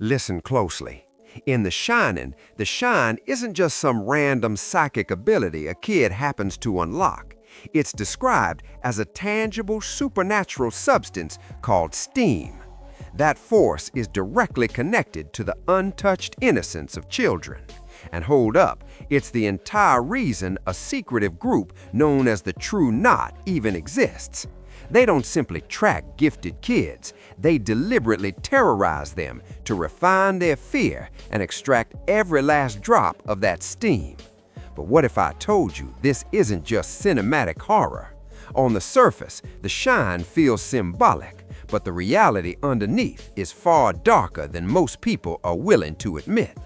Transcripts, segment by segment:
Listen closely. In The Shining, the shine isn't just some random psychic ability a kid happens to unlock. It's described as a tangible supernatural substance called steam. That force is directly connected to the untouched innocence of children. And hold up, it's the entire reason a secretive group known as the True Knot even exists. They don't simply track gifted kids, they deliberately terrorize them to refine their fear and extract every last drop of that steam. But what if I told you this isn't just cinematic horror? On the surface, the shine feels symbolic, but the reality underneath is far darker than most people are willing to admit.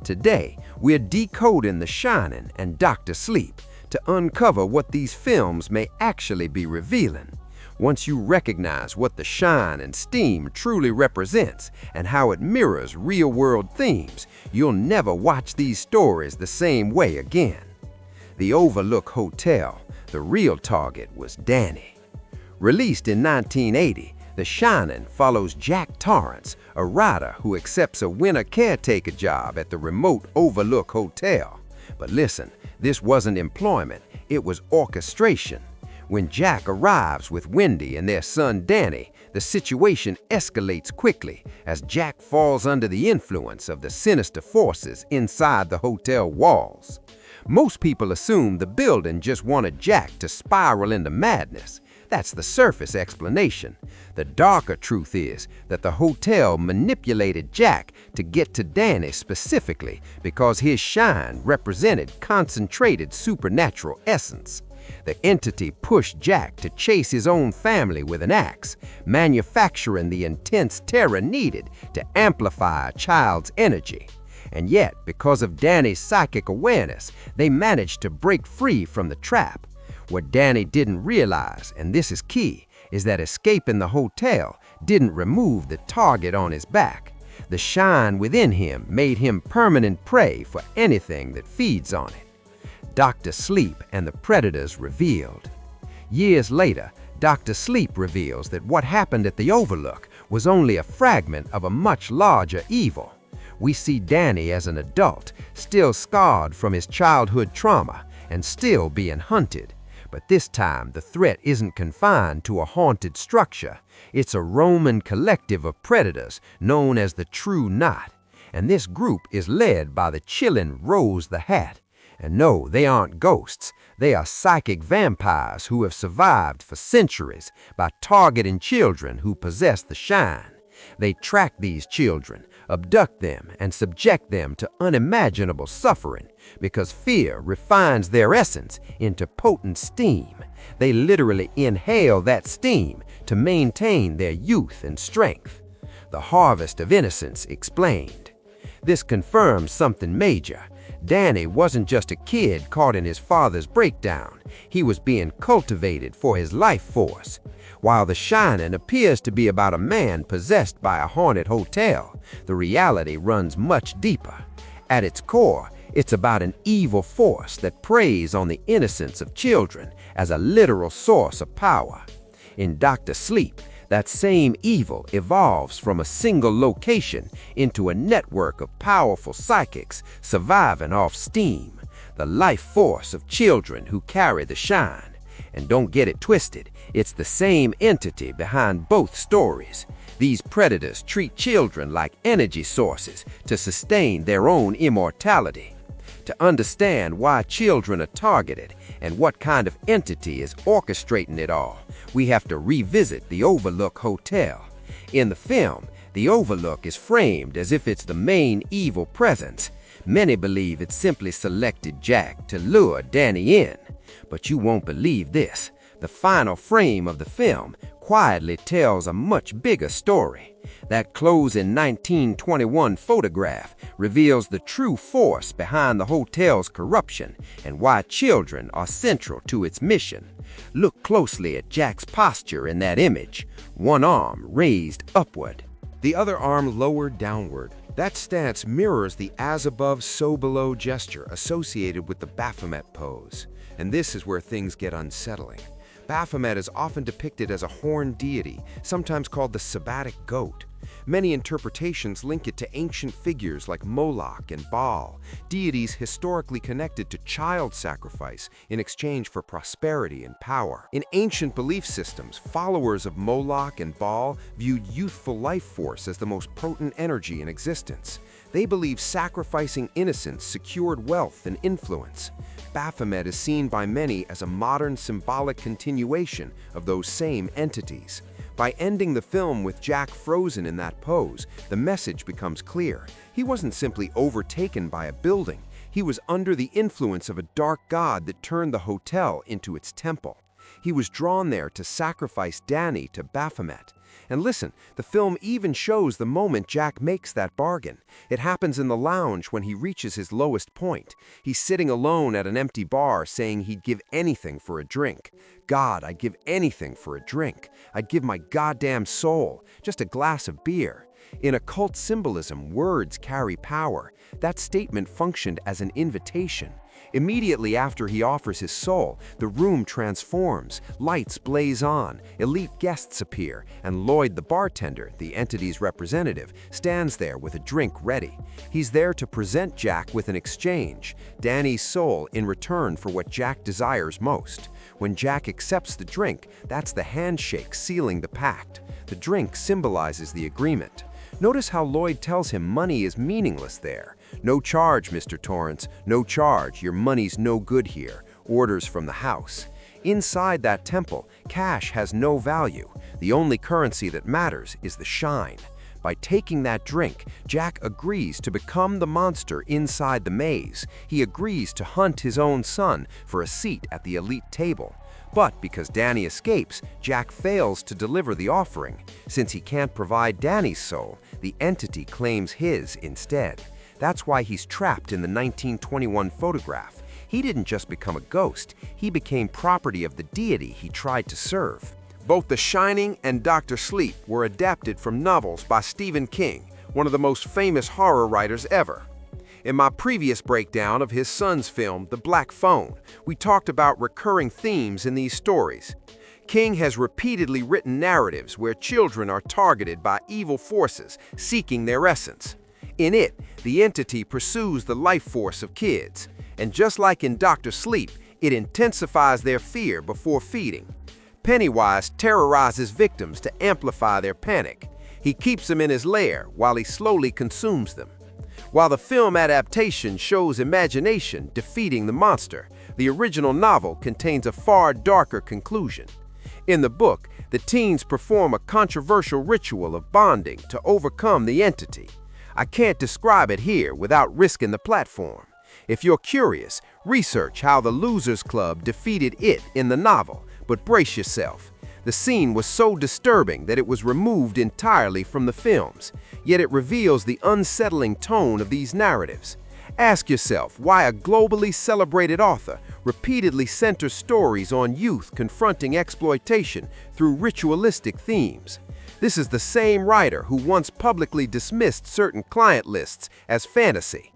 Today, we're decoding The Shining and Dr. Sleep to uncover what these films may actually be revealing. Once you recognize what the shine and steam truly represents and how it mirrors real-world themes, you'll never watch these stories the same way again. The Overlook Hotel, the real target was Danny. Released in 1980, The Shining follows Jack Torrance, a writer who accepts a winter caretaker job at the remote Overlook Hotel. But listen, this wasn't employment, it was orchestration. When Jack arrives with Wendy and their son Danny, the situation escalates quickly as Jack falls under the influence of the sinister forces inside the hotel walls. Most people assume the building just wanted Jack to spiral into madness. That's the surface explanation. The darker truth is that the hotel manipulated Jack to get to Danny specifically because his shine represented concentrated supernatural essence. The entity pushed Jack to chase his own family with an axe, manufacturing the intense terror needed to amplify a child's energy. And yet, because of Danny's psychic awareness, they managed to break free from the trap. What Danny didn't realize, and this is key, is that escaping the hotel didn't remove the target on his back. The shine within him made him permanent prey for anything that feeds on it. Dr. Sleep and the Predators revealed. Years later, Dr. Sleep reveals that what happened at the Overlook was only a fragment of a much larger evil. We see Danny as an adult, still scarred from his childhood trauma and still being hunted. But this time, the threat isn't confined to a haunted structure. It's a Roman collective of predators known as the True Knot. And this group is led by the chilling Rose the Hat. And no, they aren't ghosts. They are psychic vampires who have survived for centuries by targeting children who possess the shine. They track these children, abduct them, and subject them to unimaginable suffering because fear refines their essence into potent steam. They literally inhale that steam to maintain their youth and strength. The harvest of innocence explained. This confirms something major. Danny wasn't just a kid caught in his father's breakdown. He was being cultivated for his life force. While The Shining appears to be about a man possessed by a haunted hotel, the reality runs much deeper. At its core, it's about an evil force that preys on the innocence of children as a literal source of power. In Dr. Sleep, that same evil evolves from a single location into a network of powerful psychics surviving off steam, the life force of children who carry the shine. And don't get it twisted, it's the same entity behind both stories. These predators treat children like energy sources to sustain their own immortality. To understand why children are targeted and what kind of entity is orchestrating it all, we have to revisit the Overlook Hotel. In the film, the Overlook is framed as if it's the main evil presence. Many believe it simply selected Jack to lure Danny in. But you won't believe this. The final frame of the film quietly tells a much bigger story. That closing 1921 photograph reveals the true force behind the hotel's corruption and why children are central to its mission. Look closely at Jack's posture in that image, one arm raised upward, the other arm lowered downward. That stance mirrors the as above, so below gesture associated with the Baphomet pose. And this is where things get unsettling. Baphomet is often depicted as a horned deity, sometimes called the Sabbatic goat. Many interpretations link it to ancient figures like Moloch and Baal, deities historically connected to child sacrifice in exchange for prosperity and power. In ancient belief systems, followers of Moloch and Baal viewed youthful life force as the most potent energy in existence. They believed sacrificing innocence secured wealth and influence. Baphomet is seen by many as a modern symbolic continuation of those same entities. By ending the film with Jack frozen in that pose, the message becomes clear. He wasn't simply overtaken by a building. He was under the influence of a dark god that turned the hotel into its temple. He was drawn there to sacrifice Danny to Baphomet. And listen, the film even shows the moment Jack makes that bargain. It happens in the lounge when he reaches his lowest point. He's sitting alone at an empty bar saying he'd give anything for a drink. God, I'd give anything for a drink. I'd give my goddamn soul, just a glass of beer. In occult symbolism, words carry power. That statement functioned as an invitation. Immediately after he offers his soul, the room transforms, lights blaze on, elite guests appear, and Lloyd the bartender, the entity's representative, stands there with a drink ready. He's there to present Jack with an exchange, Danny's soul in return for what Jack desires most. When Jack accepts the drink, that's the handshake sealing the pact. The drink symbolizes the agreement. Notice how Lloyd tells him money is meaningless there. No charge, Mr. Torrance, no charge, your money's no good here. Orders from the house. Inside that temple, cash has no value. The only currency that matters is the shine. By taking that drink, Jack agrees to become the monster inside the maze. He agrees to hunt his own son for a seat at the elite table. But because Danny escapes, Jack fails to deliver the offering. Since he can't provide Danny's soul, the entity claims his instead. That's why he's trapped in the 1921 photograph. He didn't just become a ghost, he became property of the deity he tried to serve. Both The Shining and Dr. Sleep were adapted from novels by Stephen King, one of the most famous horror writers ever. In my previous breakdown of his son's film, The Black Phone, we talked about recurring themes in these stories. King has repeatedly written narratives where children are targeted by evil forces seeking their essence. In it, the entity pursues the life force of kids, and just like in Dr. Sleep, it intensifies their fear before feeding. Pennywise terrorizes victims to amplify their panic. He keeps them in his lair while he slowly consumes them. While the film adaptation shows imagination defeating the monster, the original novel contains a far darker conclusion. In the book, the teens perform a controversial ritual of bonding to overcome the entity. I can't describe it here without risking the platform. If you're curious, research how the Losers Club defeated it in the novel, but brace yourself. The scene was so disturbing that it was removed entirely from the films, yet it reveals the unsettling tone of these narratives. Ask yourself why a globally celebrated author repeatedly centers stories on youth confronting exploitation through ritualistic themes. This is the same writer who once publicly dismissed certain client lists as fantasy.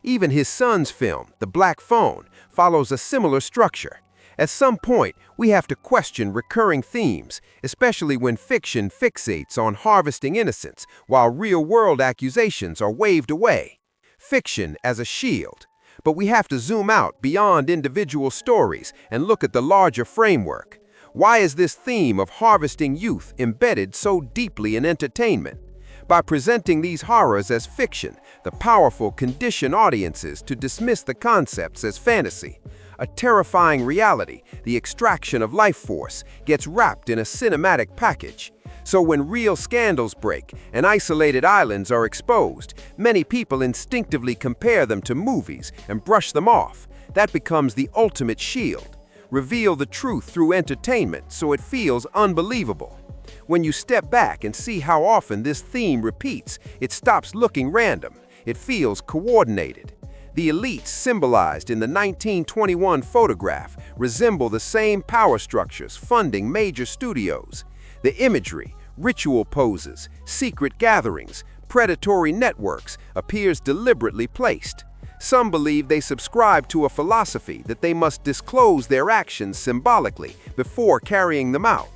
Even his son's film, The Black Phone, follows a similar structure. At some point, we have to question recurring themes, especially when fiction fixates on harvesting innocence while real-world accusations are waved away. Fiction as a shield. But we have to zoom out beyond individual stories and look at the larger framework. Why is this theme of harvesting youth embedded so deeply in entertainment? By presenting these horrors as fiction, the powerful condition audiences to dismiss the concepts as fantasy. A terrifying reality, the extraction of life force, gets wrapped in a cinematic package. So when real scandals break and isolated islands are exposed, many people instinctively compare them to movies and brush them off. That becomes the ultimate shield. Reveal the truth through entertainment so it feels unbelievable. When you step back and see how often this theme repeats, it stops looking random. It feels coordinated. The elites symbolized in the 1921 photograph resemble the same power structures funding major studios. The imagery, ritual poses, secret gatherings, predatory networks appears deliberately placed. Some believe they subscribe to a philosophy that they must disclose their actions symbolically before carrying them out.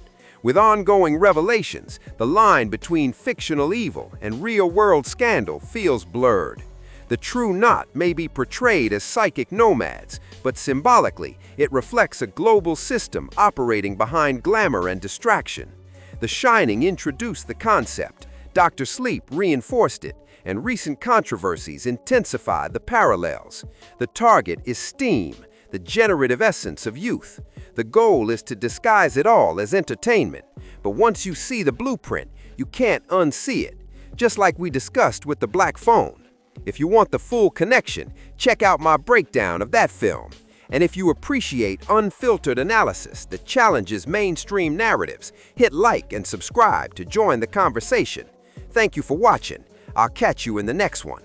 With ongoing revelations, the line between fictional evil and real-world scandal feels blurred. The true knot may be portrayed as psychic nomads, but symbolically, it reflects a global system operating behind glamour and distraction. The Shining introduced the concept, Dr. Sleep reinforced it, and recent controversies intensify the parallels. The target is steam, the generative essence of youth. The goal is to disguise it all as entertainment, but once you see the blueprint, you can't unsee it, just like we discussed with the black phone. If you want the full connection, check out my breakdown of that film. And if you appreciate unfiltered analysis that challenges mainstream narratives, hit like and subscribe to join the conversation. Thank you for watching. I'll catch you in the next one.